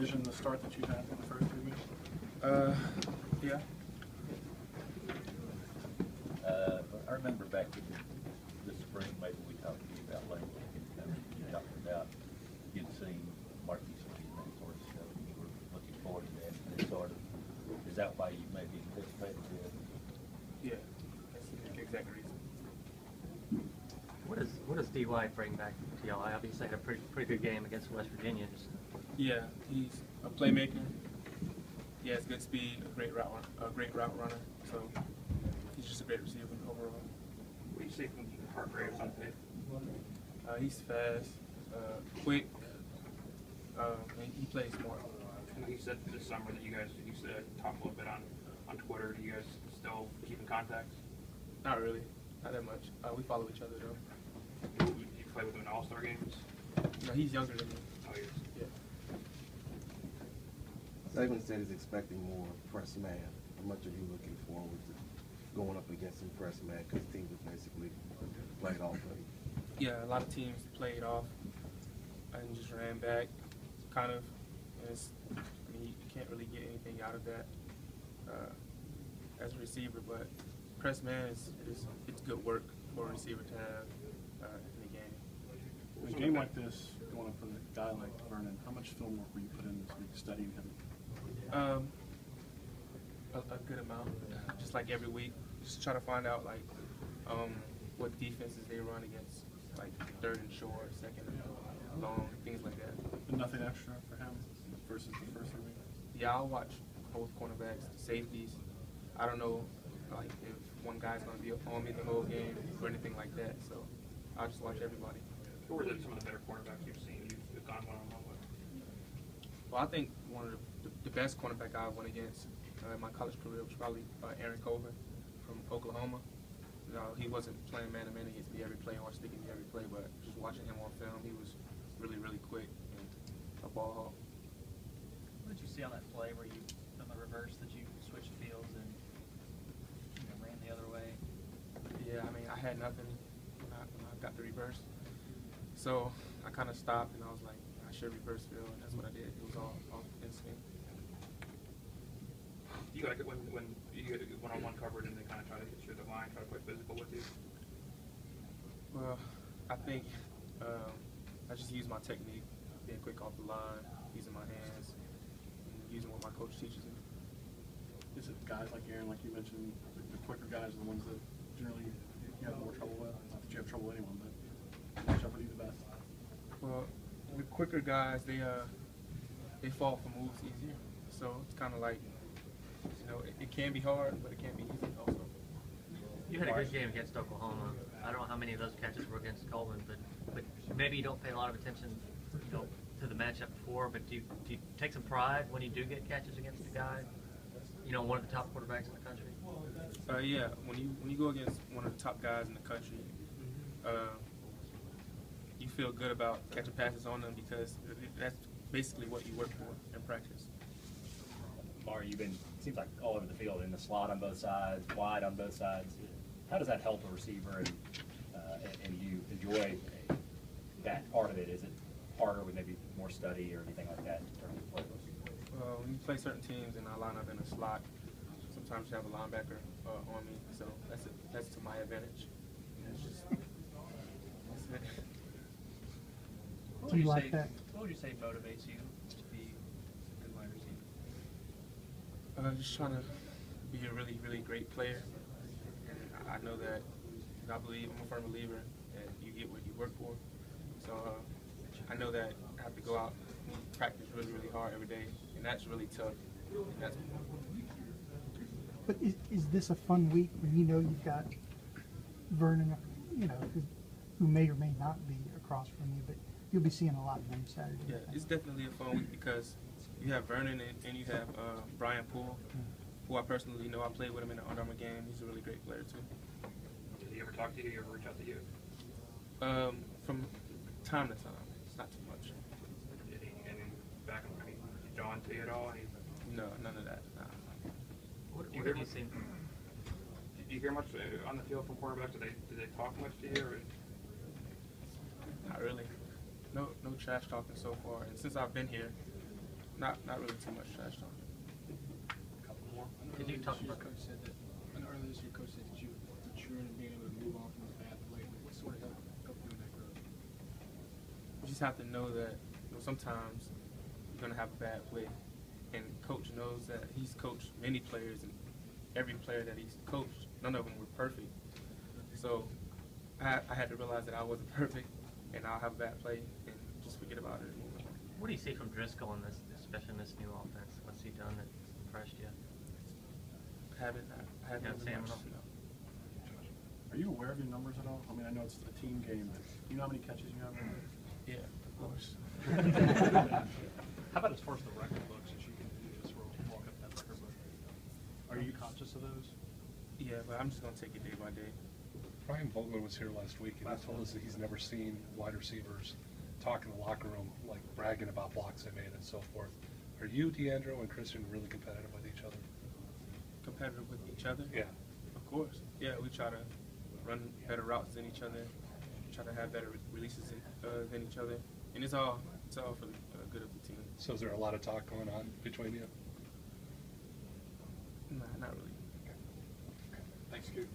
envision the start that you had in the first 3 weeks? Yeah. I remember back in the spring, maybe we talked to you about language, and you talked about you'd seen Marquis and that sort of stuff, and you were looking forward to that. And sort of, is that why you maybe anticipated it? Yeah, that's the exact reason. What does DY bring back to y'all? I obviously had a pretty good game against West Virginia. Yeah, he's a playmaker. He has good speed, a great route runner. So he's just a great receiver overall. What do you see from Hargraves on tape? He's fast, quick, and he plays smart. And you said this summer that you guys used to talk a little bit on Twitter. Do you guys still keep in contact? Not really, not that much. We follow each other though. You play with him in All-Star games? No, he's younger than me. Oh, yes. Yeah. Saban said he's expecting more press man. How much are you looking forward to going up against some press man? Because teams have basically played off of him. Yeah, a lot of teams played off and just ran back, kind of. And you can't really get anything out of that as a receiver. But press man it's good work for a receiver to have in the game. In a game like this, going up for a guy like Vernon, how much film work were you put in this week studying him? A good amount, just like every week. Just try to find out like what defenses they run against, like third and short, second and long, things like that. But nothing extra for him versus the first 3 weeks? Yeah, I'll watch both cornerbacks, safeties. I don't know like if one guy's going to be on me the whole game or anything like that, so I'll just watch everybody. Who are some of the better cornerbacks you've seen you've gone one-on-one with? Well, I think one of the best cornerback I went against in my college career was probably Amari Cooper from Oklahoma. You know, he wasn't playing man-to-man against me every play or sticking me every play, but just watching him on film, he was really, really quick and a ball hawk. What did you see on that play where you, on the reverse, that you switched fields and ran the other way? Yeah, I mean, I had nothing when I got the reverse. So I kind of stopped and I was like, I should reverse field, and that's what I did. It was all instinct. Do you like it when you get one-on-one coverage and they kind of try to get you to the line, try to play physical with you? Well, I think I just use my technique, being quick off the line, using my hands, and using what my coach teaches me. Is it guys like Aaron, like you mentioned, the quicker guys are the ones that generally you have more trouble with? Not that you have trouble with anyone, but which are you the best? Well, the quicker guys, they fall for moves easier. So it's kind of like, it can be hard, but it can be easy also. You had a good game against Oklahoma. I don't know how many of those catches were against Coleman, but maybe you don't pay a lot of attention, to the matchup before. But do you take some pride when you do get catches against a guy, one of the top quarterbacks in the country? Yeah, when you go against one of the top guys in the country, you feel good about catching passes on them because that's basically what you work for in practice. Amari, you've been, seems like all over the field, in the slot on both sides, wide on both sides. How does that help a receiver, and you enjoy that part of it? Is it harder with maybe more study or anything like that in terms of playbooks? Well, when you play certain teams and I line up in a slot, sometimes you have a linebacker on me, so that's to my advantage. That's it. What would you say motivates you to be a good wide receiver? Just trying to be a really, really great player. And I know that I'm a firm believer that you get what you work for. So I know that I have to go out and practice really, really hard every day, and that's really tough. And that's But is this a fun week when you've got Vernon, who may or may not be across from you, but you'll be seeing a lot of them Saturday? Yeah, it's definitely a fun week because you have Vernon and you have Brian Poole, who I personally know. I played with him in the Under Armour game. He's a really great player too. Did he ever talk to you? Did he ever reach out to you? From time to time, it's not too much. Did he, back when he John to you at all? No, none of that. Nah. What have you seen from? Did you hear much on the field from quarterbacks? Did they talk much to you? Or? Not really. No trash talking so far. And since I've been here, Not really too much trash talking. Couple more. Did you talk about? Coach said that, I know earlier this year, Coach said that you maturing and being able to move on from the bad play. What sort of helped you in that growth? You just have to know that sometimes you're gonna have a bad play, and coach knows that he's coached many players, and every player that he's coached, none of them were perfect. So I had to realize that I wasn't perfect, and I'll have a bad play and just forget about it and move on. What do you see from Driscoll in this, especially in this new offense? What's he done that's impressed you? I haven't Yeah, really Sam, much, no. no. Are you aware of your numbers at all? I mean, I know it's a team game, but you know how many catches you have? Yeah, of course. How about as far as the record books that you can just walk up that record book? Are you conscious of those? Yeah, but I'm just gonna take it day by day. Brian Vogler was here last week, and he told us that he's never seen wide receivers talk in the locker room, like bragging about blocks they made and so forth. Are you, DeAndre, and Christian really competitive with each other? Competitive with each other? Yeah. Of course. Yeah, we try to run better routes than each other, try to have better releases than each other, and it's all for the good of the team. So is there a lot of talk going on between you? Nah, not really. Thanks, Scoot.